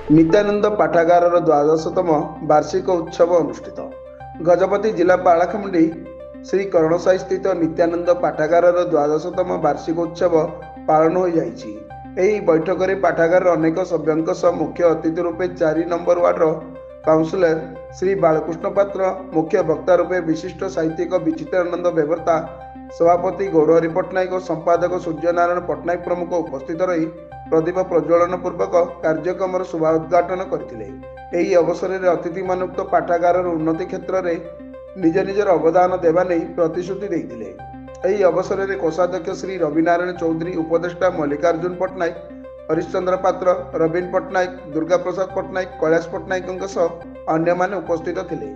नित्यानंद पाठागारर द्वादशतम वार्षिक उत्सव अनुष्ठित। गजपति जिला पालाखमुंडी श्री करणसाई स्थित नित्यानंद पाठागारर द्वादशतम वार्षिक उत्सव पालन हो जाइछि। एही बैठक में पाठागार अनेक सभ्यों सह मुख्य अतिथि रूपे 4 नंबर वार्डर काउंसिलर श्री बालकृष्ण पात्र, मुख्य वक्ता रूपे विशिष्ट साहित्यिक विचित्रानंद बेवर्ता, सभापति गौरहरि पट्टनायक और संपादक सूर्यनारायण पट्टनायक प्रमुख उपस्थित रही प्रदीप प्रज्वलन पूर्वक कार्यक्रम शुभा उद्घाटन करथिले। एही अवसर में अतिथि मानुक्त पाठागार उन्नति क्षेत्र में निज निजर अवदान देवा नहीं प्रतिश्रुति देइथिले। एही अवसर में कोषाध्यक्ष श्री रविनारायण चौधरी, उपदेष्टा मल्लिकार्जुन पट्टनायक, हरिश्चंद्र पात्र, रवीन पट्टनायक, दुर्गा प्रसाद पट्टनायक, कैलाश पट्टनायक अन्य माने उपस्थित थिले।